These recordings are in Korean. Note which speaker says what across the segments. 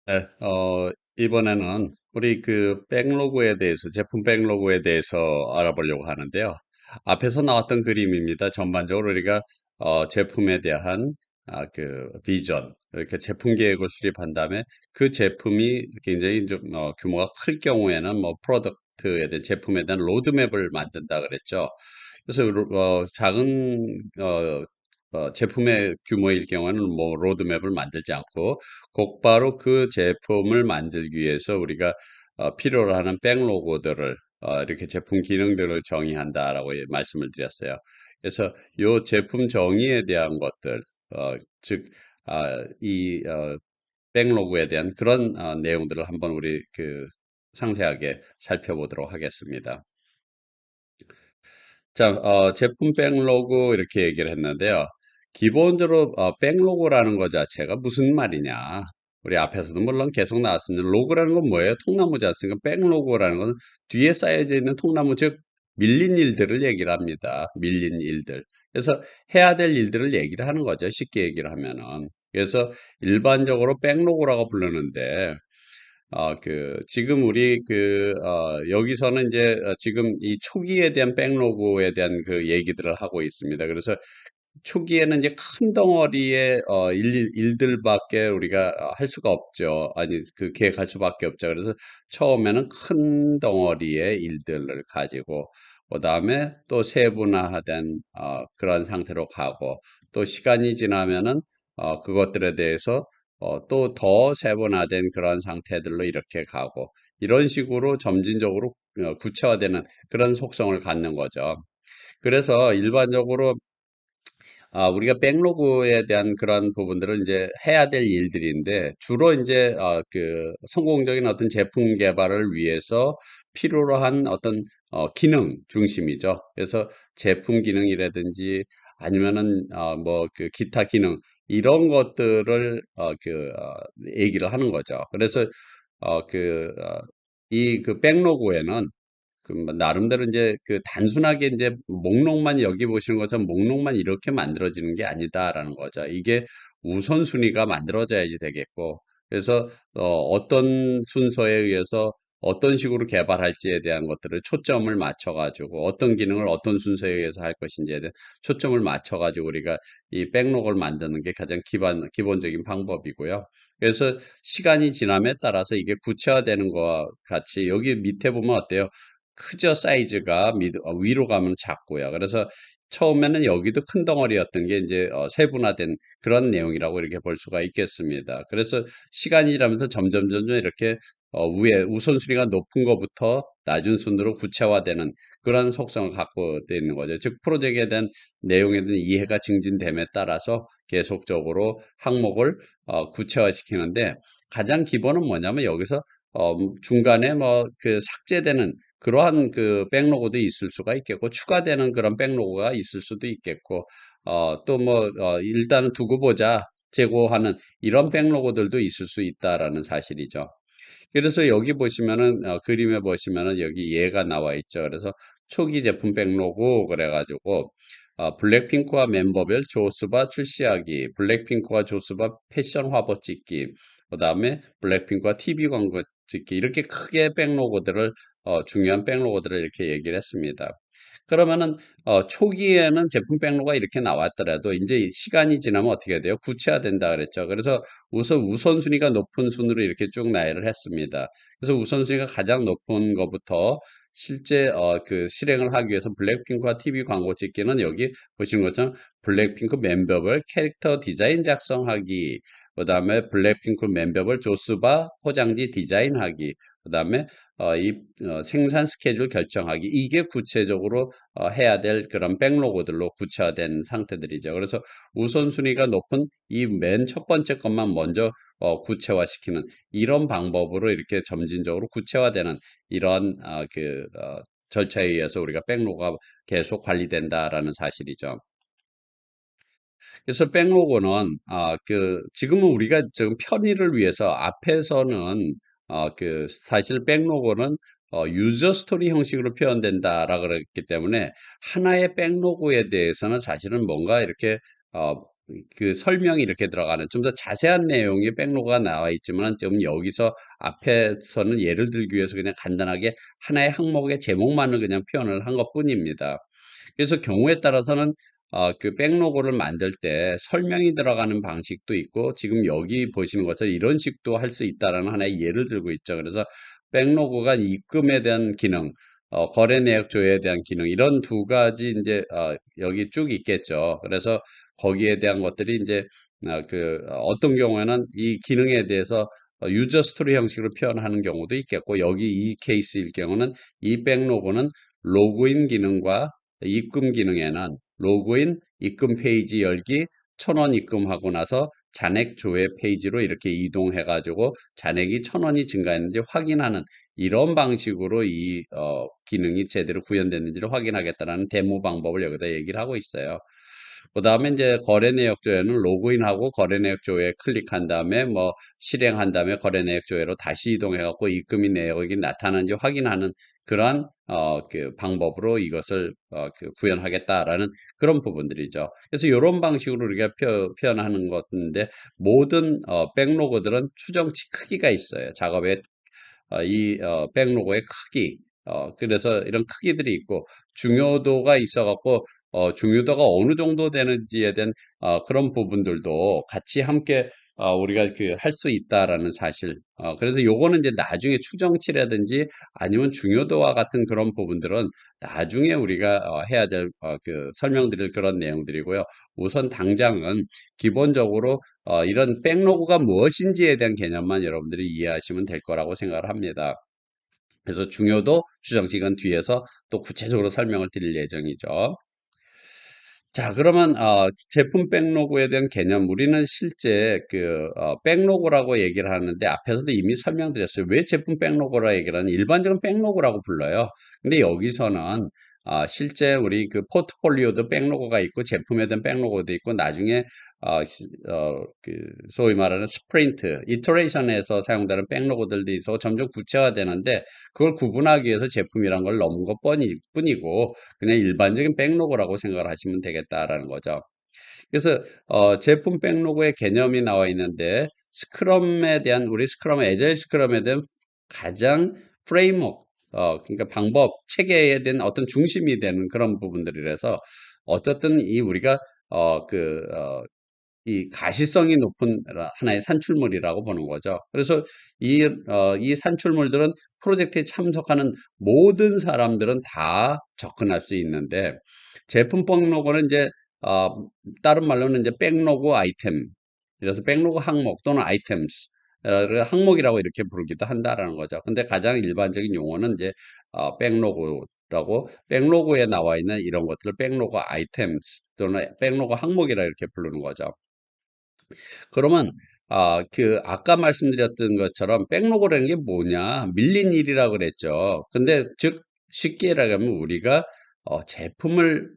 Speaker 1: 네, 이번에는 우리 그 백로그에 대해서, 제품 백로그에 대해서 알아보려고 하는데요. 앞에서 나왔던 그림입니다. 전반적으로 우리가 제품에 대한 그 비전, 이렇게 제품 계획을 수립한 다음에 그 제품이 굉장히 좀 규모가 클 경우에는 뭐 프로덕트에 대한 제품에 대한 로드맵을 만든다 그랬죠. 그래서 작은 제품의 규모일 경우에는 뭐 로드맵을 만들지 않고 곧바로 그 제품을 만들기 위해서 우리가 필요로 하는 백로고들을 이렇게 제품 기능들을 정의한다라고 말씀을 드렸어요. 그래서 이 제품 정의에 대한 것들, 즉, 이 백로그에 대한 그런 내용들을 한번 우리 상세하게 살펴보도록 하겠습니다. 자, 제품 백로그 이렇게 얘기를 했는데요. 기본적으로 백로그라는 것 자체가 무슨 말이냐? 우리 앞에서도 물론 계속 나왔습니다. 로그라는 건 뭐예요? 통나무지 않습니까? 백로그라는 건 뒤에 쌓여져 있는 통나무, 즉 밀린 일들을 얘기를 합니다. 밀린 일들. 그래서 해야 될 일들을 얘기를 하는 거죠. 쉽게 얘기를 하면은. 그래서 일반적으로 백로그라고 부르는데 지금 우리 여기서는 이제 지금 이 초기에 대한 백로그에 대한 그 얘기들을 하고 있습니다. 그래서 초기에는 이제 큰 덩어리의 일들밖에 우리가 할 수가 없죠. 아니, 계획할 수밖에 없죠. 그래서 처음에는 큰 덩어리의 일들을 가지고, 그 다음에 또 세분화된 그런 상태로 가고, 또 시간이 지나면은 그것들에 대해서 또 더 세분화된 그런 상태들로 이렇게 가고, 이런 식으로 점진적으로 구체화되는 그런 속성을 갖는 거죠. 그래서 일반적으로 우리가 백로그에 대한 그런 부분들은 이제 해야 될 일들인데 주로 이제 성공적인 어떤 제품 개발을 위해서 필요로 한 어떤 기능 중심이죠. 그래서 제품 기능이라든지 아니면은 뭐 기타 기능 이런 것들을 얘기를 하는 거죠. 그래서 이 백로그에는 나름대로 이제 단순하게 이제 목록만 여기 보시는 것처럼 목록만 이렇게 만들어지는 게 아니다라는 거죠. 이게 우선순위가 만들어져야지 되겠고, 그래서 어떤 순서에 의해서 어떤 식으로 개발할지에 대한 것들을 초점을 맞춰가지고 어떤 기능을 어떤 순서에 의해서 할 것인지에 대한 초점을 맞춰가지고 우리가 이 백록을 만드는 게 가장 기본적인 방법이고요. 그래서 시간이 지남에 따라서 이게 구체화되는 것과 같이 여기 밑에 보면 어때요? 크죠, 사이즈가 위로 가면 작고요. 그래서 처음에는 여기도 큰 덩어리였던 게 이제 세분화된 그런 내용이라고 이렇게 볼 수가 있겠습니다. 그래서 시간이 지나면서 점점 이렇게 위에 우선순위가 높은 것부터 낮은 순으로 구체화되는 그런 속성을 갖고 있는 거죠. 즉 프로젝트에 대한 내용에 대한 이해가 증진됨에 따라서 계속적으로 항목을 구체화시키는데 가장 기본은 뭐냐면 여기서 중간에 뭐 삭제되는 그러한 백로그도 있을 수가 있겠고, 추가되는 그런 백로그가 있을 수도 있겠고, 또 뭐, 일단은 두고 보자, 제고하는 이런 백로그들도 있을 수 있다라는 사실이죠. 그래서 여기 보시면은, 그림에 보시면은 여기 얘가 나와 있죠. 그래서 초기 제품 백로그 그래가지고, 블랙핑크와 멤버별 조스바 출시하기, 블랙핑크와 조스바 패션 화보 찍기, 그 다음에 블랙핑크와 TV 광고 찍기, 이렇게 크게 백로그들을, 중요한 백로그들을 이렇게 얘기를 했습니다. 그러면은, 초기에는 제품 백로그가 이렇게 나왔더라도, 이제 시간이 지나면 어떻게 돼요? 구체화된다 그랬죠. 그래서 우선순위가 높은 순으로 이렇게 쭉 나열을 했습니다. 그래서 우선순위가 가장 높은 것부터 실제 실행을 하기 위해서 블랙핑크와 TV 광고 찍기는 여기 보시는 것처럼 블랙핑크 멤버별 캐릭터 디자인 작성하기, 그 다음에 블랙핑크 멤버별 조스바 포장지 디자인하기, 그 다음에 생산 스케줄 결정하기, 이게 구체적으로 해야 될 그런 백로그들로 구체화된 상태들이죠. 그래서 우선순위가 높은 이 맨 첫 번째 것만 먼저 구체화시키는 이런 방법으로 이렇게 점진적으로 구체화되는 이런 절차에 의해서 우리가 백로그가 계속 관리된다라는 사실이죠. 그래서 백로그는 지금은 우리가 지금 편의를 위해서 앞에서는 사실 백로그는 유저 스토리 형식으로 표현된다라고 그랬기 때문에 하나의 백로그에 대해서는 사실은 뭔가 이렇게 그 설명이 이렇게 들어가는 좀 더 자세한 내용의 백로그가 나와 있지만 좀 여기서 앞에서는 예를 들기 위해서 그냥 간단하게 하나의 항목의 제목만을 그냥 표현을 한 것뿐입니다. 그래서 경우에 따라서는 그 백로고를 만들 때 설명이 들어가는 방식도 있고 지금 여기 보시는 것처럼 이런 식도 할 수 있다라는 하나의 예를 들고 있죠. 그래서 백로고가 입금에 대한 기능, 거래 내역 조회에 대한 기능 이런 두 가지 이제 여기 쭉 있겠죠. 그래서 거기에 대한 것들이 이제 어떤 경우에는 이 기능에 대해서 유저 스토리 형식으로 표현하는 경우도 있겠고 여기 이 케이스일 경우는 이 백로고는 로그인 기능과 입금 기능에는 로그인, 입금 페이지 열기, 1,000원 입금하고 나서 잔액 조회 페이지로 이렇게 이동해 가지고 잔액이 1,000원이 증가했는지 확인하는 이런 방식으로 이 기능이 제대로 구현됐는지를 확인하겠다는 데모 방법을 여기다 얘기를 하고 있어요. 그 다음에 이제 거래 내역 조회는 로그인하고 거래 내역 조회 클릭한 다음에 뭐 실행한 다음에 거래 내역 조회로 다시 이동해 갖고 입금이 내역이 나타나는지 확인하는 그러한 그 방법으로 이것을 구현하겠다라는 그런 부분들이죠. 그래서 이런 방식으로 우리가 표현하는 것인데 모든 백로그들은 추정치 크기가 있어요. 작업의 이 백로그의 크기 그래서 이런 크기들이 있고 중요도가 있어 갖고 중요도가 어느 정도 되는지에 대한 그런 부분들도 같이 함께 우리가 그 할 수 있다라는 사실. 그래서 요거는 이제 나중에 추정치라든지 아니면 중요도와 같은 그런 부분들은 나중에 우리가 해야 될 그 설명드릴 그런 내용들이고요. 우선 당장은 기본적으로 이런 백로그가 무엇인지에 대한 개념만 여러분들이 이해하시면 될 거라고 생각을 합니다. 그래서 중요도 추정식은 뒤에서 또 구체적으로 설명을 드릴 예정이죠. 자, 그러면 제품 백로그에 대한 개념, 우리는 실제 그 백로그라고 얘기를 하는데 앞에서도 이미 설명드렸어요. 왜 제품 백로그라 얘기를 하는 일반적인 백로그라고 불러요. 근데 여기서는 실제 우리 그 포트폴리오도 백로그가 있고 제품에 대한 백로그도 있고 나중에 그 소위 말하는 스프린트, 이터레이션에서 사용되는 백로그들도 있어 점점 구체화되는데 그걸 구분하기 위해서 제품이란 걸 넣은 것 뿐이고 그냥 일반적인 백로그라고 생각을 하시면 되겠다라는 거죠. 그래서 제품 백로그의 개념이 나와 있는데 스크럼에 대한 우리 스크럼, 애자일 스크럼에 대한 가장 프레임워크, 그러니까 방법, 체계에 대한 어떤 중심이 되는 그런 부분들이라서 어쨌든 이 우리가 이 가시성이 높은 하나의 산출물이라고 보는 거죠. 그래서 이 산출물들은 프로젝트에 참석하는 모든 사람들은 다 접근할 수 있는데 제품 백로그는 이제 다른 말로는 이제 백로그 아이템, 그래서 백로그 항목 또는 아이템스 항목이라고 이렇게 부르기도 한다라는 거죠. 근데 가장 일반적인 용어는 이제 백로그라고 백로그에 나와 있는 이런 것들을 백로그 아이템스 또는 백로그 항목이라 이렇게 부르는 거죠. 그러면 아까 말씀드렸던 것처럼 백로그라는 게 뭐냐? 밀린 일이라고 그랬죠. 근데 즉 쉽게 얘기하면 우리가 제품을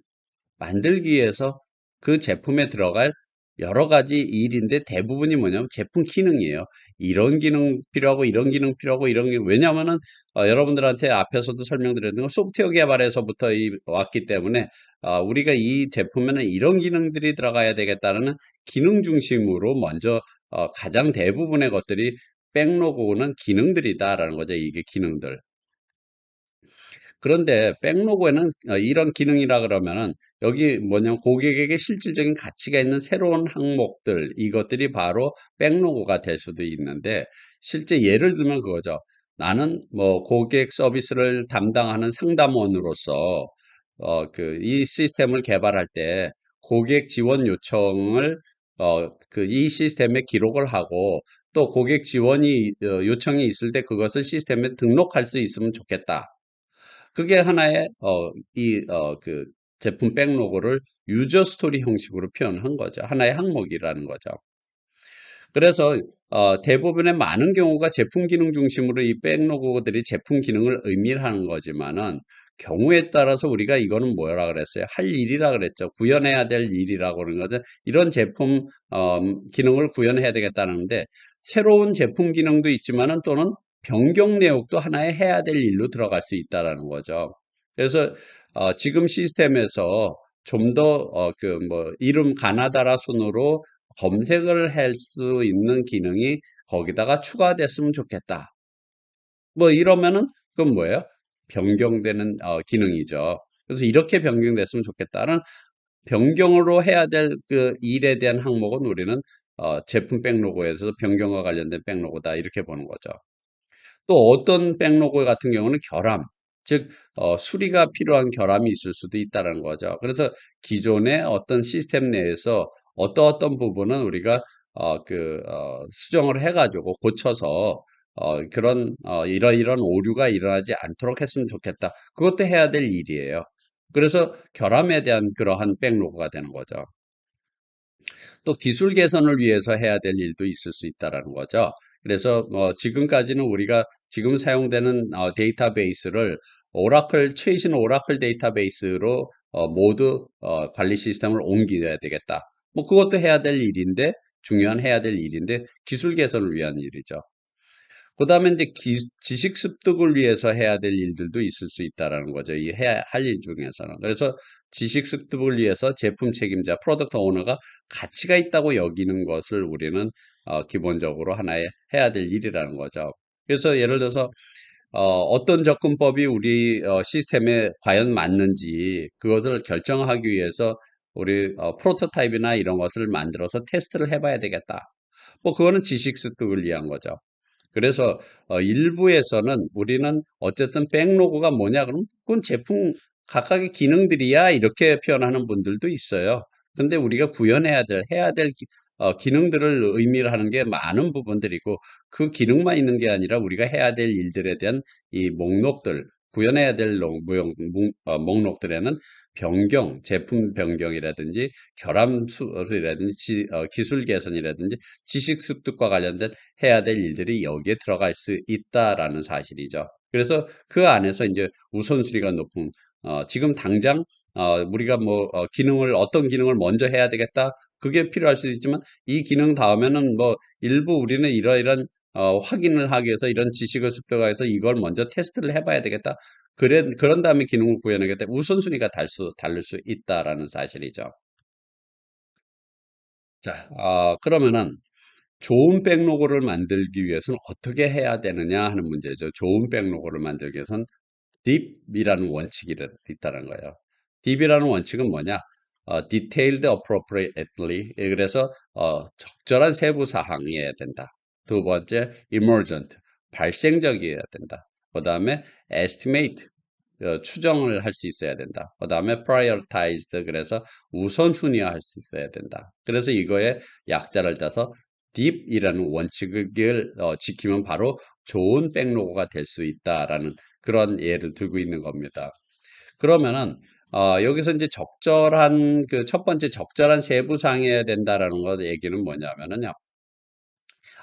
Speaker 1: 만들기 위해서 그 제품에 들어갈 여러 가지 일인데 대부분이 뭐냐면 제품 기능이에요. 이런 기능 필요하고 이런 기능 필요하고 이런 기능. 왜냐하면은 여러분들한테 앞에서도 설명드렸던 건 소프트웨어 개발에서부터 왔기 때문에 우리가 이 제품에는 이런 기능들이 들어가야 되겠다는 기능 중심으로 먼저 가장 대부분의 것들이 백로그는 기능들이다라는 거죠. 이게 기능들. 그런데 백로그에는 이런 기능이라 그러면은 여기 뭐냐면 고객에게 실질적인 가치가 있는 새로운 항목들 이것들이 바로 백로그가 될 수도 있는데 실제 예를 들면 그거죠. 나는 뭐 고객 서비스를 담당하는 상담원으로서 이 시스템을 개발할 때 고객 지원 요청을 이 시스템에 기록을 하고 또 고객 지원이 요청이 있을 때 그것을 시스템에 등록할 수 있으면 좋겠다. 그게 하나의 그 제품 백로그를 유저 스토리 형식으로 표현한 거죠. 하나의 항목이라는 거죠. 그래서 대부분의 많은 경우가 제품 기능 중심으로 이 백로그들이 제품 기능을 의미하는 거지만은 경우에 따라서 우리가 이거는 뭐라 그랬어요? 할 일이라 그랬죠. 구현해야 될 일이라고 그러는 거죠. 이런 제품 기능을 구현해야 되겠다는데 새로운 제품 기능도 있지만은 또는 변경 내역도 하나의 해야 될 일로 들어갈 수 있다라는 거죠. 그래서 지금 시스템에서 좀 더, 이름 가나다라 순으로 검색을 할 수 있는 기능이 거기다가 추가됐으면 좋겠다. 뭐 이러면은 그건 뭐예요? 변경되는 기능이죠. 그래서 이렇게 변경됐으면 좋겠다는 변경으로 해야 될 그 일에 대한 항목은 우리는 제품 백로고에서 변경과 관련된 백로고다 이렇게 보는 거죠. 또 어떤 백로고 같은 경우는 결함, 즉 수리가 필요한 결함이 있을 수도 있다는 거죠. 그래서 기존의 어떤 시스템 내에서 어떤 부분은 우리가 수정을 해가지고 고쳐서 그런 이런 오류가 일어나지 않도록 했으면 좋겠다. 그것도 해야 될 일이에요. 그래서 결함에 대한 그러한 백로그가 되는 거죠. 또 기술 개선을 위해서 해야 될 일도 있을 수 있다라는 거죠. 그래서 지금까지는 우리가 지금 사용되는 데이터베이스를 최신 오라클 데이터베이스로 모두 관리 시스템을 옮겨야 되겠다. 뭐 그것도 해야 될 일인데 중요한 해야 될 일인데 기술 개선을 위한 일이죠. 그 다음에 이제 지식 습득을 위해서 해야 될 일들도 있을 수 있다라는 거죠. 이 해야 할 일 중에서는. 그래서 지식 습득을 위해서 제품 책임자, 프로덕트 오너가 가치가 있다고 여기는 것을 우리는 기본적으로 하나의 해야 될 일이라는 거죠. 그래서 예를 들어서 어떤 접근법이 우리 시스템에 과연 맞는지 그것을 결정하기 위해서 우리 프로토타입이나 이런 것을 만들어서 테스트를 해봐야 되겠다. 뭐 그거는 지식 습득을 위한 거죠. 그래서 일부에서는 우리는 어쨌든 백로그가 뭐냐 그러면 그건 제품 각각의 기능들이야 이렇게 표현하는 분들도 있어요. 근데 우리가 구현해야 될 해야 될 기능들을 의미를 하는 게 많은 부분들이고 그 기능만 있는 게 아니라 우리가 해야 될 일들에 대한 이 목록들 구현해야 될 목록들에는 제품 변경이라든지 결함 수술이라든지 기술 개선이라든지 지식 습득과 관련된 해야 될 일들이 여기에 들어갈 수 있다라는 사실이죠. 그래서 그 안에서 이제 우선순위가 높은 지금 당장 우리가 어떤 기능을 먼저 해야 되겠다. 그게 필요할 수도 있지만 이 기능 다음에는 뭐 일부 우리는 이러이런 확인을 하기 위해서 이런 지식을 습득해서 이걸 먼저 테스트를 해봐야 되겠다. 그런 다음에 기능을 구현하겠다. 우선순위가 다를 수 있다라는 사실이죠. 자, 그러면은 좋은 백로그를 만들기 위해서는 어떻게 해야 되느냐 하는 문제죠. 좋은 백로그를 만들기 위해서는 DEEP이라는 원칙이 있다는 거예요. DEEP이라는 원칙은 뭐냐? Detailed appropriately. 그래서 적절한 세부 사항이어야 된다. 두 번째, emergent. 발생적이어야 된다. 그 다음에 estimate. 추정을 할 수 있어야 된다. 그 다음에 prioritized. 그래서 우선순위화할 수 있어야 된다. 그래서 이거에 약자를 따서 deep이라는 원칙을 지키면 바로 좋은 백로그가 될 수 있다라는 그런 예를 들고 있는 겁니다. 그러면은 여기서 이제 적절한 그 첫 번째 적절한 세부상해야 된다라는 것 얘기는 뭐냐면은요.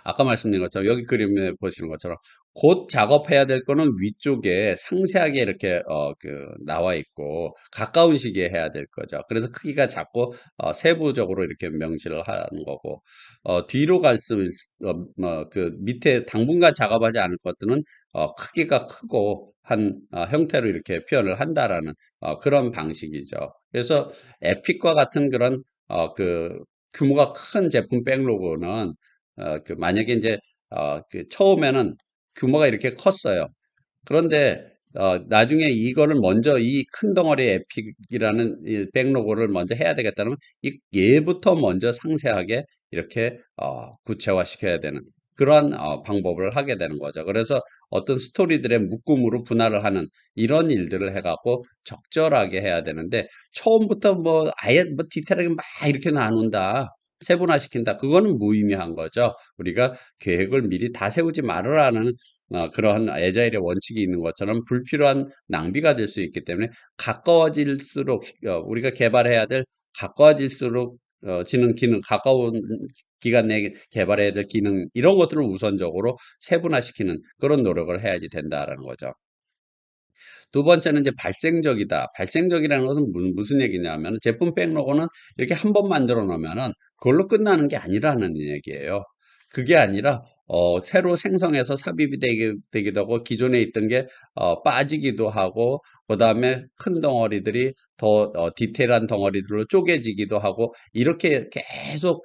Speaker 1: 아까 말씀드린 것처럼 여기 그림에 보시는 것처럼 곧 작업해야 될 거는 위쪽에 상세하게 이렇게 나와 있고 가까운 시기에 해야 될 거죠. 그래서 크기가 작고 세부적으로 이렇게 명시를 하는 거고 뒤로 갈수록 그 밑에 당분간 작업하지 않을 것들은 크기가 크고 한 형태로 이렇게 표현을 한다라는 그런 방식이죠. 그래서 에픽과 같은 그런 그 규모가 큰 제품 백로그는 만약에 이제 처음에는 규모가 이렇게 컸어요. 그런데 나중에 이거를 먼저 이 큰 덩어리 에픽이라는 이 백로고를 먼저 해야 되겠다면 이 얘부터 먼저 상세하게 이렇게 구체화시켜야 되는 그러한 방법을 하게 되는 거죠. 그래서 어떤 스토리들의 묶음으로 분할을 하는 이런 일들을 해갖고 적절하게 해야 되는데 처음부터 뭐 아예 뭐 디테일하게 막 이렇게 나눈다. 세분화시킨다. 그거는 무의미한 거죠. 우리가 계획을 미리 다 세우지 말으라는 그러한 애자일의 원칙이 있는 것처럼 불필요한 낭비가 될 수 있기 때문에 가까워질수록 우리가 개발해야 될 가까워질수록 지는 기능 가까운 기간 내에 개발해야 될 기능 이런 것들을 우선적으로 세분화시키는 그런 노력을 해야지 된다라는 거죠. 두 번째는 이제 발생적이다. 발생적이라는 것은 무슨 얘기냐면 제품 백로고는 이렇게 한 번 만들어 놓으면은 그걸로 끝나는 게 아니라는 얘기예요. 그게 아니라 새로 생성해서 삽입이 되기도 하고 기존에 있던 게 빠지기도 하고 그다음에 큰 덩어리들이 더 디테일한 덩어리들로 쪼개지기도 하고 이렇게 계속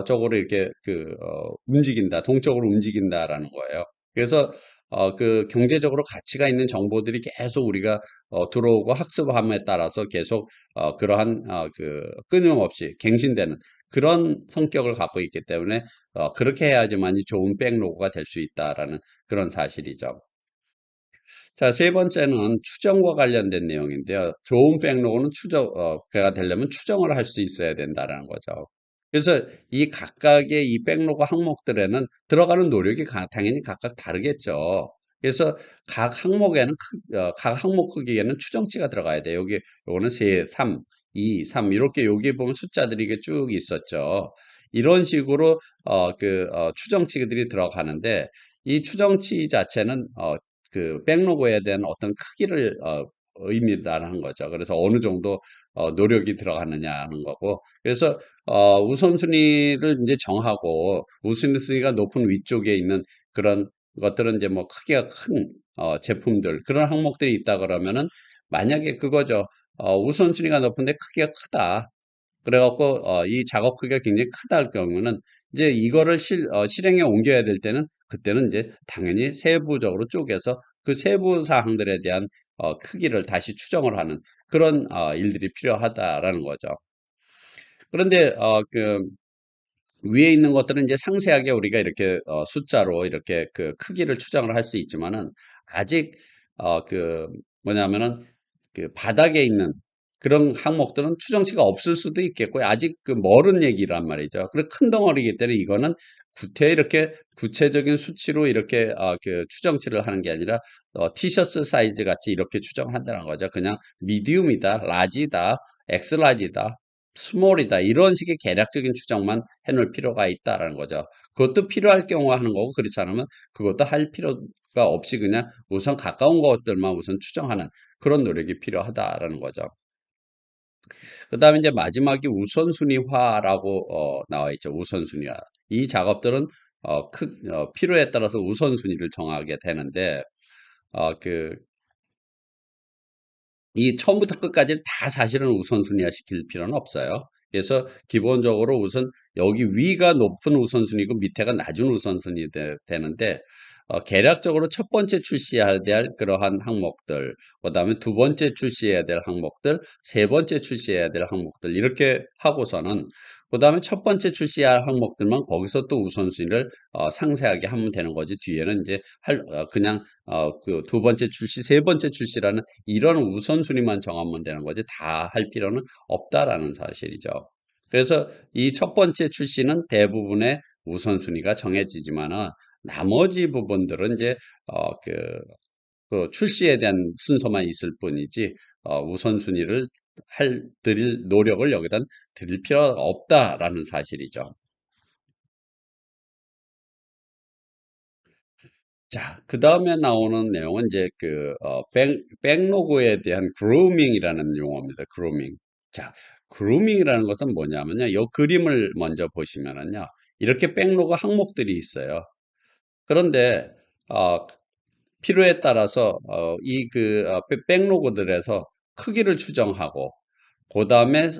Speaker 1: 쪽으로 이렇게 움직인다, 동적으로 움직인다라는 거예요. 그래서 그 경제적으로 가치가 있는 정보들이 계속 우리가 들어오고 학습함에 따라서 계속 그러한 끊임없이 갱신되는 그런 성격을 갖고 있기 때문에 그렇게 해야지만이 좋은 백로그가 될 수 있다라는 그런 사실이죠. 자, 세 번째는 추정과 관련된 내용인데요. 좋은 백로그는 그가 되려면 추정을 할 수 있어야 된다라는 거죠. 그래서 이 각각의 이 백로그 항목들에는 들어가는 노력이 당연히 각각 다르겠죠. 그래서 각 항목 크기에는 추정치가 들어가야 돼요. 요거는 3, 2, 3 이렇게 여기 보면 숫자들이 이게 쭉 있었죠. 이런 식으로 추정치들이 들어가는데 이 추정치 자체는 백로그에 대한 어떤 크기를 의미하는 거죠. 그래서 어느 정도 노력이 들어가느냐는 거고. 그래서 우선순위를 이제 정하고 우선순위가 높은 위쪽에 있는 그런 것들은 이제 뭐 크기가 큰 제품들 그런 항목들이 있다 그러면은 만약에 그거죠. 우선순위가 높은데 크기가 크다. 그래갖고 이 작업 크기가 굉장히 크다 할 경우는 이제 이거를 실행에 옮겨야 될 때는 그때는 이제 당연히 세부적으로 쪼개서 그 세부 사항들에 대한 크기를 다시 추정을 하는 그런 일들이 필요하다라는 거죠. 그런데 위에 있는 것들은 이제 상세하게 우리가 이렇게 숫자로 이렇게 그 크기를 추정을 할 수 있지만은 아직 뭐냐면은 그 바닥에 있는 그런 항목들은 추정치가 없을 수도 있겠고요. 아직 그 멀은 얘기란 말이죠. 그리고 큰 덩어리이기 때문에 이거는 이렇게 구체적인 수치로 이렇게 추정치를 하는 게 아니라 티셔츠 사이즈 같이 이렇게 추정을 한다는 거죠. 그냥 미디움이다, 라지다, 엑스라지다, 스몰이다 이런 식의 개략적인 추정만 해놓을 필요가 있다라는 거죠. 그것도 필요할 경우 하는 거고 그렇지 않으면 그것도 할 필요가 없이 그냥 우선 가까운 것들만 우선 추정하는 그런 노력이 필요하다라는 거죠. 그 다음에 이제 마지막이 우선순위화라고 나와 있죠. 우선순위화. 이 작업들은 필요에 따라서 우선순위를 정하게 되는데 이 처음부터 끝까지 다 사실은 우선순위화 시킬 필요는 없어요. 그래서 기본적으로 우선 여기 위가 높은 우선순위고 밑에가 낮은 우선순위 되는데 개략적으로 첫 번째 출시해야 될 그러한 항목들, 그 다음에 두 번째 출시해야 될 항목들, 세 번째 출시해야 될 항목들 이렇게 하고서는 그 다음에 첫 번째 출시할 항목들만 거기서 또 우선순위를 상세하게 하면 되는 거지. 뒤에는 이제 그냥 그 두 번째 출시, 세 번째 출시라는 이런 우선순위만 정하면 되는 거지. 다 할 필요는 없다라는 사실이죠. 그래서 이 첫 번째 출시는 대부분의 우선순위가 정해지지만은 나머지 부분들은 이제 그 출시에 대한 순서만 있을 뿐이지 우선순위를 드릴 노력을 여기다 드릴 필요가 없다라는 사실이죠. 자, 그 다음에 나오는 내용은 이제 백로그에 대한 그루밍이라는 용어입니다. 그루밍. 자, 그루밍이라는 것은 뭐냐면요. 이 그림을 먼저 보시면은요. 이렇게 백로그 항목들이 있어요. 그런데 어, 필요에 따라서 백로그들에서 크기를 추정하고 그 다음에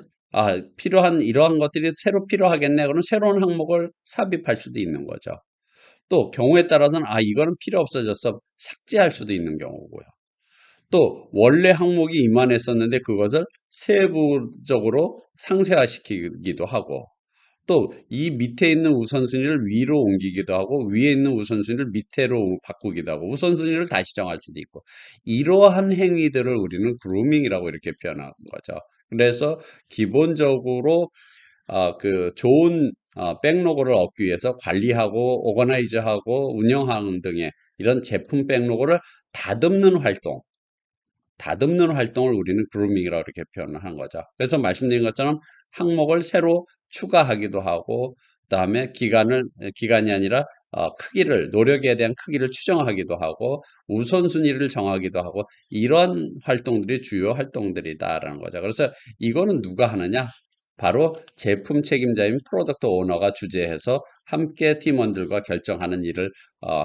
Speaker 1: 필요한 이러한 것들이 새로 필요하겠네. 그럼 새로운 항목을 삽입할 수도 있는 거죠. 또 경우에 따라서는 이거는 필요 없어졌어 삭제할 수도 있는 경우고요. 또 원래 항목이 이만했었는데 그것을 세부적으로 상세화시키기도 하고 또 이 밑에 있는 우선순위를 위로 옮기기도 하고 위에 있는 우선순위를 밑으로 바꾸기도 하고 우선순위를 다시 정할 수도 있고 이러한 행위들을 우리는 그루밍이라고 이렇게 표현하는 거죠. 그래서 기본적으로 좋은 백로그를 얻기 위해서 관리하고 오거나이즈하고 운영하는 등의 이런 제품 백로그를 다듬는 활동을 우리는 그루밍이라고 이렇게 표현을 하는 거죠. 그래서 말씀드린 것처럼 항목을 새로 추가하기도 하고 그다음에 기간이 아니라 노력에 대한 크기를 추정하기도 하고 우선순위를 정하기도 하고 이런 활동들이 주요 활동들이다라는 거죠. 그래서 이거는 누가 하느냐? 바로 제품 책임자인 프로덕트 오너가 주재해서 함께 팀원들과 결정하는 일을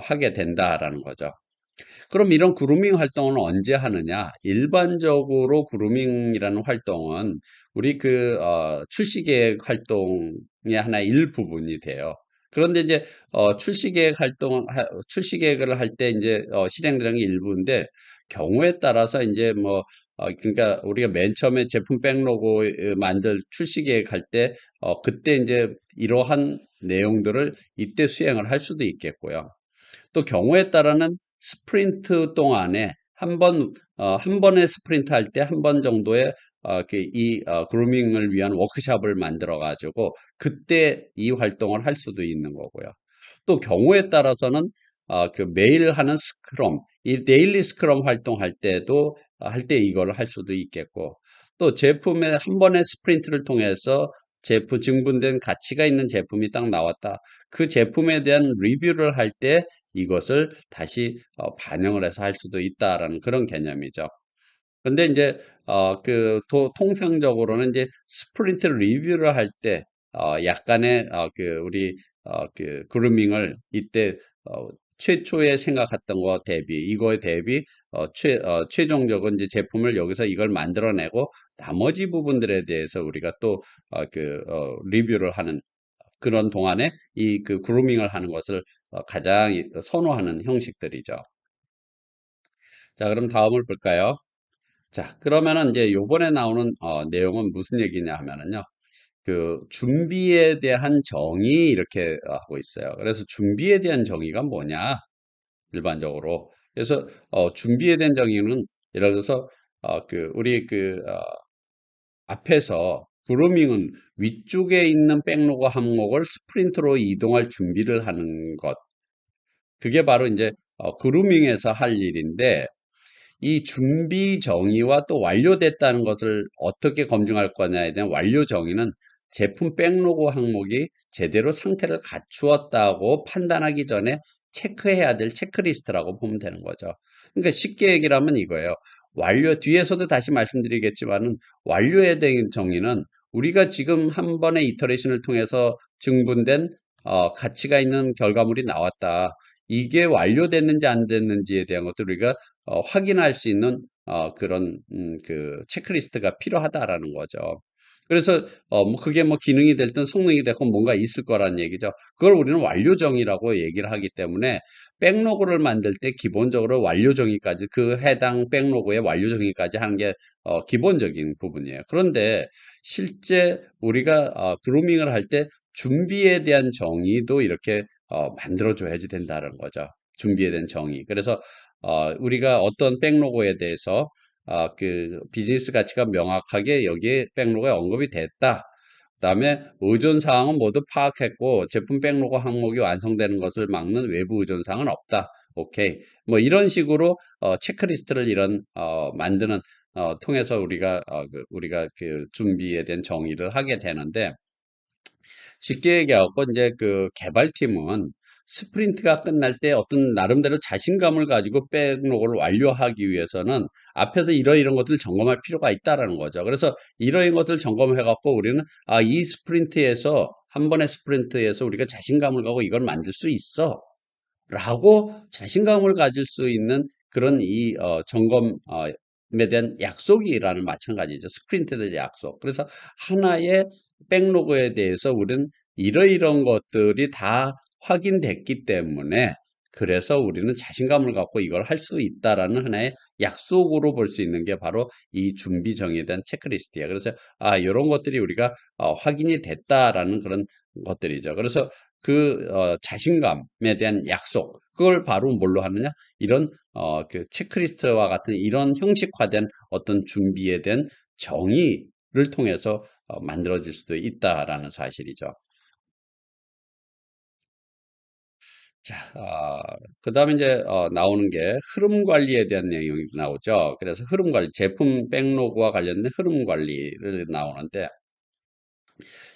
Speaker 1: 하게 된다라는 거죠. 그럼 이런 그루밍 활동은 언제 하느냐? 일반적으로 그루밍이라는 활동은 우리 출시 계획 활동의 하나의 일부분이 돼요. 그런데 이제 출시 계획을 할 때 이제 실행되는 게 일부인데 경우에 따라서 이제 그러니까 우리가 맨 처음에 제품 백로고 만들 출시 계획할 때 그때 이제 이러한 내용들을 이때 수행을 할 수도 있겠고요. 또 경우에 따라는 스프린트 동안에 한 번의 스프린트 할 때 한 번 정도의 그루밍을 위한 워크샵을 만들어 가지고 그때 이 활동을 할 수도 있는 거고요. 또 경우에 따라서는 매일 하는 스크럼, 이 데일리 스크럼 활동할 때도 할 때 이걸 할 수도 있겠고, 또 제품의 한 번의 스프린트를 통해서 제품 증분된 가치가 있는 제품이 딱 나왔다. 그 제품에 대한 리뷰를 할 때 이것을 다시 반영을 해서 할 수도 있다라는 그런 개념이죠. 근데 이제 통상적으로는 이제 스프린트 리뷰를 할 때 약간의 그루밍을 이때 최초에 생각했던 거 대비 이거에 대비 최종적인 이제 제품을 여기서 이걸 만들어내고 나머지 부분들에 대해서 우리가 또 리뷰를 하는 그런 동안에 그루밍을 하는 것을 가장 선호하는 형식들이죠. 자, 그럼 다음을 볼까요? 자, 그러면은 이제 요번에 나오는 내용은 무슨 얘기냐 하면은요. 준비에 대한 정의 이렇게 하고 있어요. 그래서 준비에 대한 정의가 뭐냐? 일반적으로. 그래서 준비에 대한 정의는 예를 들어서 우리 앞에서 그루밍은 위쪽에 있는 백로그 항목을 스프린트로 이동할 준비를 하는 것. 그게 바로 이제 그루밍에서 할 일인데 이 준비 정의와 또 완료됐다는 것을 어떻게 검증할 거냐에 대한 완료 정의는 제품 백로그 항목이 제대로 상태를 갖추었다고 판단하기 전에 체크해야 될 체크리스트라고 보면 되는 거죠. 그러니까 쉽게 얘기를 하면 이거예요. 뒤에서도 다시 말씀드리겠지만은 완료에 대한 정의는 우리가 지금 한 번의 이터레이션을 통해서 증분된 가치가 있는 결과물이 나왔다. 이게 완료됐는지 안 됐는지에 대한 것도 우리가 확인할 수 있는 그런 체크리스트가 필요하다라는 거죠. 그래서 그게 기능이 됐든 성능이 됐건 뭔가 있을 거라는 얘기죠. 그걸 우리는 완료정의라고 얘기를 하기 때문에 백로그를 만들 때 기본적으로 완료정의까지 그 해당 백로그의 완료정의까지 하는 게 기본적인 부분이에요. 그런데 실제 우리가 그루밍을 할 때 준비에 대한 정의도 이렇게 만들어줘야지 된다는 거죠. 준비에 대한 정의. 그래서 우리가 어떤 백로그에 대해서 비즈니스 가치가 명확하게 여기에 백로그에 언급이 됐다. 그다음에 의존 사항은 모두 파악했고 제품 백로그 항목이 완성되는 것을 막는 외부 의존 사항은 없다. 오케이. 이런 식으로 체크리스트를 만드는 통해서 우리가 준비에 대한 정의를 하게 되는데 쉽게 얘기하고 이제 개발팀은 스프린트가 끝날 때 어떤 나름대로 자신감을 가지고 백로그를 완료하기 위해서는 앞에서 이런 것들을 점검할 필요가 있다라는 거죠. 그래서 이러한 것들을 점검해 갖고 우리는 이 스프린트에서 한 번의 스프린트에서 우리가 자신감을 갖고 이걸 만들 수 있어 라고 자신감을 가질 수 있는 그런 점검에 대한 약속이라는 마찬가지죠. 스프린트에 대한 약속. 그래서 하나의 백로그에 대해서 우리는 이러이러한 것들이 다 확인됐기 때문에 그래서 우리는 자신감을 갖고 이걸 할 수 있다라는 하나의 약속으로 볼 수 있는 게 바로 이 준비 정의에 대한 체크리스트예요. 그래서 이런 것들이 우리가 확인이 됐다라는 그런 것들이죠. 그래서 자신감에 대한 약속 그걸 바로 뭘로 하느냐? 이런 체크리스트와 같은 이런 형식화된 어떤 준비에 대한 정의를 통해서 만들어질 수도 있다라는 사실이죠. 자, 그 다음에 이제 나오는 게 흐름 관리에 대한 내용이 나오죠. 그래서 흐름 관리, 제품 백로그와 관련된 흐름 관리를 나오는데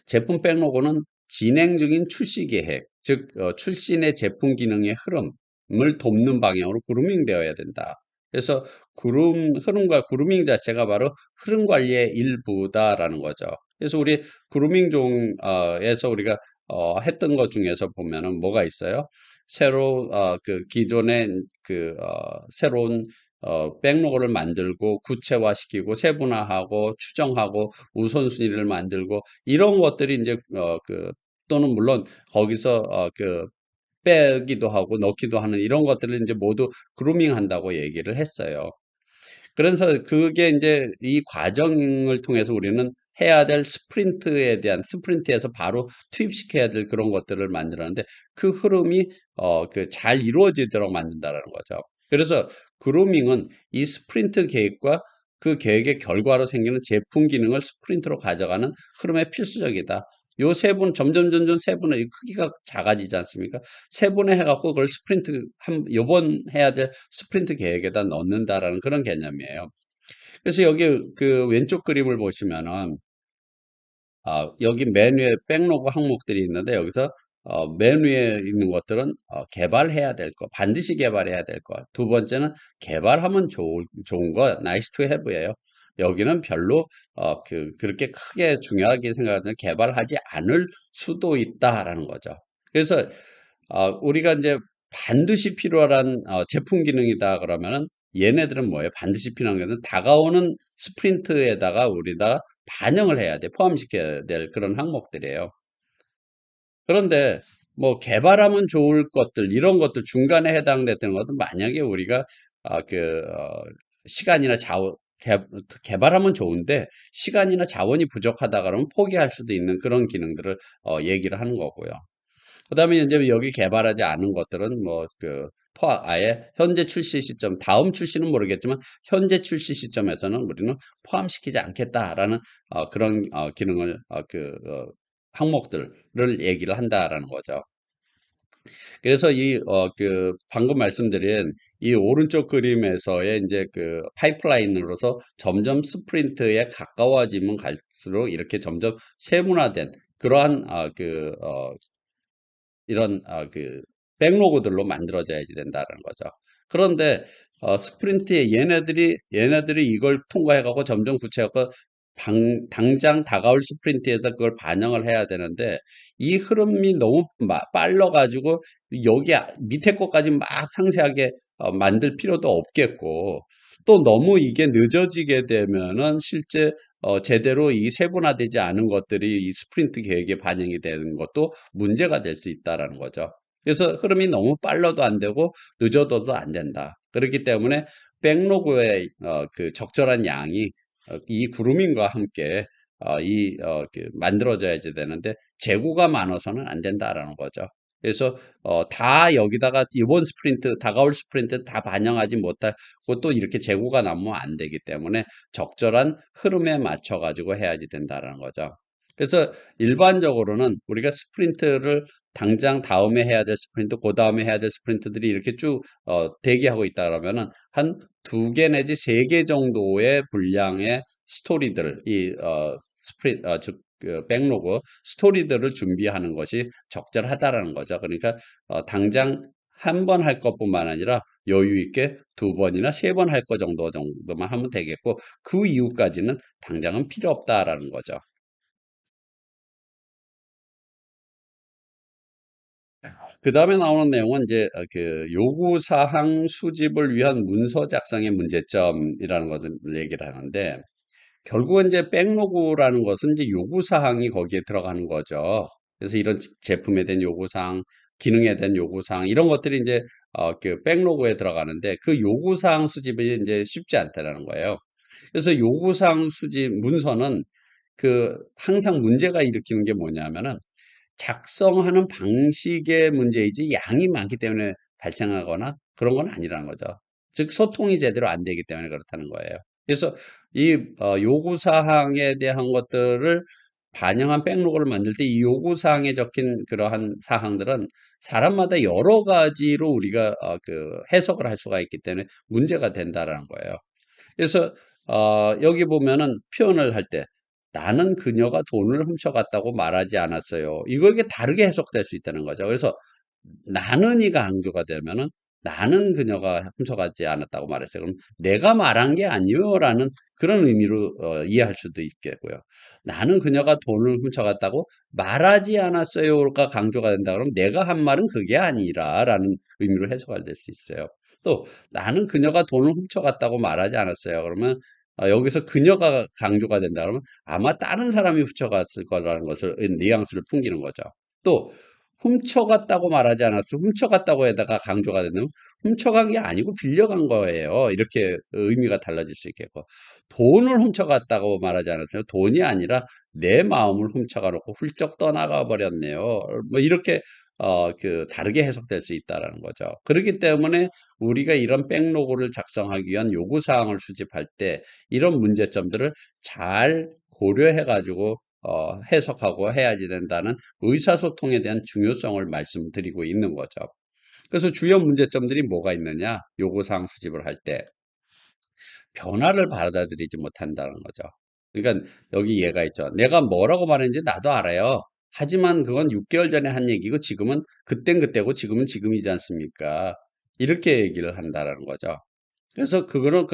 Speaker 1: 제품 백로그는 진행 중인 출시 계획, 즉 출신의 제품 기능의 흐름을 돕는 방향으로 그루밍 되어야 된다. 그래서 흐름과 그루밍 자체가 바로 흐름 관리의 일부다라는 거죠. 그래서 우리 그루밍 종에서 우리가 했던 것 중에서 보면은 뭐가 있어요? 새로 그 기존의 그 새로운 백로그를 만들고 구체화시키고 세분화하고 추정하고 우선순위를 만들고 이런 것들이 이제 그 또는 물론 거기서 그 빼기도 하고 넣기도 하는 이런 것들을 이제 모두 그루밍 한다고 얘기를 했어요. 그래서 그게 이제 이 과정을 통해서 우리는 해야 될 스프린트에 대한 스프린트에서 바로 투입시켜야 될 그런 것들을 만들었는데 그 흐름이 그 잘 이루어지도록 만든다라는 거죠. 그래서 그루밍은 이 스프린트 계획과 그 계획의 결과로 생기는 제품 기능을 스프린트로 가져가는 흐름에 필수적이다. 요 점점 세분의 크기가 작아지지 않습니까? 세분해 해갖고 그걸 스프린트 요번 해야 될 스프린트 계획에다 넣는다라는 그런 개념이에요. 그래서 여기 그 왼쪽 그림을 보시면은 여기 맨 위에 백로그 항목들이 있는데 여기서 맨 위에 있는 것들은 개발해야 될 거, 반드시 개발해야 될 거. 두 번째는 개발하면 좋은 거, nice to have예요. 여기는 별로 그렇게 크게 중요하게 생각하는 개발하지 않을 수도 있다라는 거죠. 그래서 우리가 이제 반드시 필요한 제품 기능이다 그러면은 얘네들은 뭐예요? 반드시 필요한 것은 다가오는 스프린트에다가 우리가 반영을 해야 돼. 포함시켜야 될 그런 항목들이에요. 그런데 뭐 개발하면 좋을 것들 이런 것들 중간에 해당됐던 것은 만약에 우리가 시간이나 자원 개발하면 좋은데 시간이나 자원이 부족하다 그러면 포기할 수도 있는 그런 기능들을 얘기를 하는 거고요. 그다음에 이제 여기 개발하지 않은 것들은 뭐 아예 현재 출시 시점, 다음 출시는 모르겠지만 현재 출시 시점에서는 우리는 포함시키지 않겠다라는 그런 기능을 항목들을 얘기를 한다라는 거죠. 그래서 방금 말씀드린 이 오른쪽 그림에서의 이제 그 파이프라인으로서 점점 스프린트에 가까워지면 갈수록 이렇게 점점 세분화된 그러한 이런 백로그들로 만들어져야지 된다는 거죠. 그런데 스프린트에 얘네들이 이걸 통과해가고 점점 구체화하고 당장 다가올 스프린트에서 그걸 반영을 해야 되는데 이 흐름이 너무 빨라가지고 여기 밑에 것까지 막 상세하게 만들 필요도 없겠고 또 너무 이게 늦어지게 되면은 실제 제대로 이 세분화되지 않은 것들이 이 스프린트 계획에 반영이 되는 것도 문제가 될 수 있다라는 거죠. 그래서 흐름이 너무 빨라도 안 되고 늦어도 안 된다. 그렇기 때문에 백로그의 그 적절한 양이 이 그루밍과 함께 만들어져야지 되는데 재고가 많아서는 안 된다라는 거죠. 그래서 다 여기다가 이번 스프린트, 다가올 스프린트 다 반영하지 못하고 또 이렇게 재고가 남으면 안 되기 때문에 적절한 흐름에 맞춰 가지고 해야지 된다라는 거죠. 그래서 일반적으로는 우리가 스프린트를 당장 다음에 해야 될 스프린트, 그 다음에 해야 될 스프린트들이 이렇게 쭉 대기하고 있다 그러면은 한 2개 내지 3개 정도의 분량의 스토리들을 즉 백로그 스토리들을 준비하는 것이 적절하다라는 거죠. 그러니까 당장 한 번 할 것뿐만 아니라 여유 있게 2번이나 3번 할 것 정도만 하면 되겠고 그 이후까지는 당장은 필요 없다라는 거죠. 그 다음에 나오는 내용은 이제 요구사항 수집을 위한 문서 작성의 문제점이라는 것을 얘기를 하는데 결국은 이제 백로그라는 것은 이제 요구사항이 거기에 들어가는 거죠. 그래서 이런 제품에 대한 요구사항, 기능에 대한 요구사항, 이런 것들이 이제 그 백로그에 들어가는데 그 요구사항 수집이 이제 쉽지 않다라는 거예요. 그래서 요구사항 수집 문서는 항상 문제가 일으키는 게 뭐냐면은 작성하는 방식의 문제이지 양이 많기 때문에 발생하거나 그런 건 아니라는 거죠. 즉 소통이 제대로 안 되기 때문에 그렇다는 거예요. 그래서 이 요구사항에 대한 것들을 반영한 백로그를 만들 때 이 요구사항에 적힌 그러한 사항들은 사람마다 여러 가지로 우리가 해석을 할 수가 있기 때문에 문제가 된다라는 거예요. 그래서 여기 보면은 표현을 할 때 나는 그녀가 돈을 훔쳐갔다고 말하지 않았어요. 이게 다르게 해석될 수 있다는 거죠. 그래서 나는이가 강조가 되면은 나는 그녀가 훔쳐가지 않았다고 말했어요. 그럼 내가 말한 게 아니요라는 그런 의미로 이해할 수도 있겠고요. 나는 그녀가 돈을 훔쳐갔다고 말하지 않았어요가 강조가 된다 그러면 내가 한 말은 그게 아니라라는 의미로 해석이 될 수 있어요. 또 나는 그녀가 돈을 훔쳐갔다고 말하지 않았어요. 그러면 여기서 그녀가 강조가 된다 그러면 아마 다른 사람이 훔쳐갔을 거라는 것을 뉘앙스를 풍기는 거죠. 또 훔쳐갔다고 말하지 않았어요. 훔쳐갔다고 에다가 강조가 되는 훔쳐간 게 아니고 빌려간 거예요. 이렇게 의미가 달라질 수 있겠고 돈을 훔쳐갔다고 말하지 않았어요. 돈이 아니라 내 마음을 훔쳐가 놓고 훌쩍 떠나가 버렸네요. 뭐 이렇게 다르게 해석될 수 있다라는 거죠. 그렇기 때문에 우리가 이런 백로그를 작성하기 위한 요구 사항을 수집할 때 이런 문제점들을 잘 고려해 가지고 해석하고 해야지 된다는 의사소통에 대한 중요성을 말씀드리고 있는 거죠. 그래서 주요 문제점들이 뭐가 있느냐? 요구사항 수집을 할 때 변화를 받아들이지 못한다는 거죠. 그러니까 여기 얘가 있죠. 내가 뭐라고 말했는지 나도 알아요. 하지만 그건 6개월 전에 한 얘기고 지금은 그땐 그때고 지금은 지금이지 않습니까? 이렇게 얘기를 한다는 거죠. 그래서 그런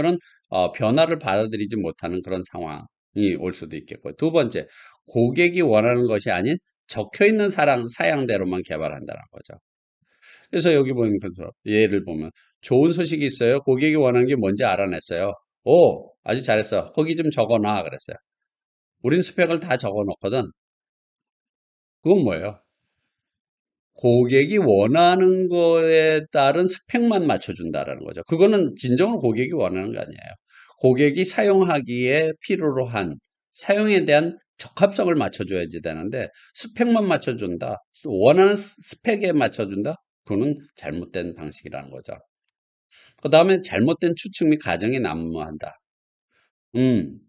Speaker 1: 변화를 받아들이지 못하는 그런 상황이 올 수도 있겠고 두 번째, 고객이 원하는 것이 아닌 적혀있는 사양대로만 개발한다는 거죠. 그래서 여기 보면 예를 보면 좋은 소식이 있어요. 고객이 원하는 게 뭔지 알아냈어요. 오, 아주 잘했어. 거기 좀 적어놔 그랬어요. 우린 스펙을 다 적어놓거든. 그건 뭐예요? 고객이 원하는 거에 따른 스펙만 맞춰준다라는 거죠. 그거는 진정으로 고객이 원하는 게 아니에요. 고객이 사용하기에 필요로 한 사용에 대한 적합성을 맞춰줘야지 되는데 스펙만 맞춰준다. 원하는 스펙에 맞춰준다. 그거는 잘못된 방식이라는 거죠. 그 다음에 잘못된 추측 및 가정이 난무한다.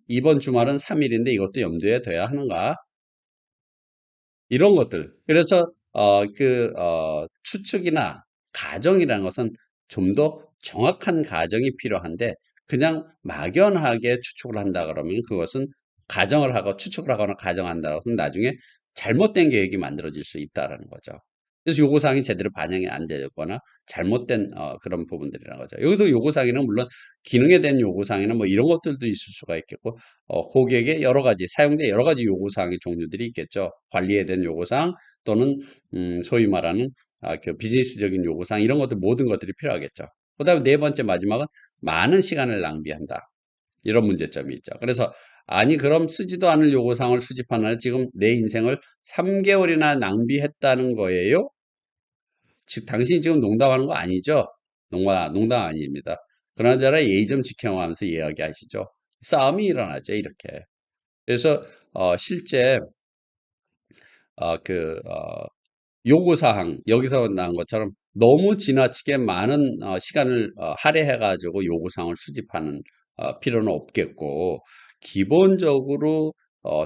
Speaker 1: 이번 주말은 3일인데 이것도 염두에 둬야 하는가? 이런 것들. 그래서 추측이나 가정이라는 것은 좀 더 정확한 가정이 필요한데 그냥 막연하게 추측을 한다 그러면 그것은 가정을 하고 추측을 하거나 가정한다고 하면 나중에 잘못된 계획이 만들어질 수 있다라는 거죠. 그래서 요구사항이 제대로 반영이 안 되거나 잘못된 그런 부분들이라는 거죠. 여기서 요구사항에는 물론 기능에 대한 요구사항이나 뭐 이런 것들도 있을 수가 있겠고 고객의 여러 가지 사용자 여러 가지 요구사항의 종류들이 있겠죠. 관리에 대한 요구사항 또는 소위 말하는 그 비즈니스적인 요구사항 이런 것들 모든 것들이 필요하겠죠. 그다음에 네 번째 마지막은 많은 시간을 낭비한다. 이런 문제점이 있죠. 그래서 아니 그럼 쓰지도 않을 요구사항을 수집하나 지금 내 인생을 3개월이나 낭비했다는 거예요? 당신이 지금 농담하는 거 아니죠? 농담 아닙니다. 그나저나 예의 좀 지켜가면서 이야기하시죠. 싸움이 일어나죠, 이렇게. 그래서 실제 요구사항 여기서 나온 것처럼 너무 지나치게 많은 시간을 할애해가지고 요구사항을 수집하는 필요는 없겠고 기본적으로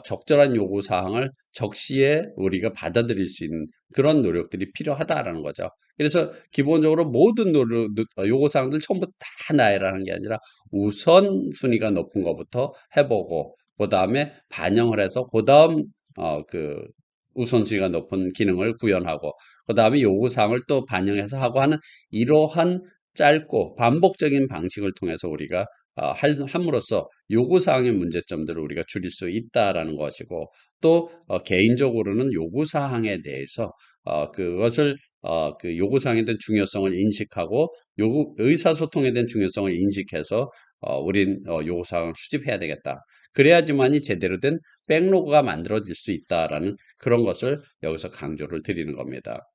Speaker 1: 적절한 요구사항을 적시에 우리가 받아들일 수 있는 그런 노력들이 필요하다라는 거죠. 그래서 기본적으로 모든 요구사항들 전부 다 나열하는 게 아니라 우선순위가 높은 것부터 해보고 그 다음에 반영을 해서 그 다음 우선순위가 높은 기능을 구현하고 그 다음에 요구사항을 또 반영해서 하고 하는 이러한 짧고 반복적인 방식을 통해서 우리가 함으로써 요구사항의 문제점들을 우리가 줄일 수 있다라는 것이고 또 개인적으로는 요구사항에 대해서 그것을 그 요구사항에 대한 중요성을 인식하고 의사소통에 대한 중요성을 인식해서 우린 요구사항을 수집해야 되겠다. 그래야지만이 제대로 된 백로그가 만들어질 수 있다라는 그런 것을 여기서 강조를 드리는 겁니다.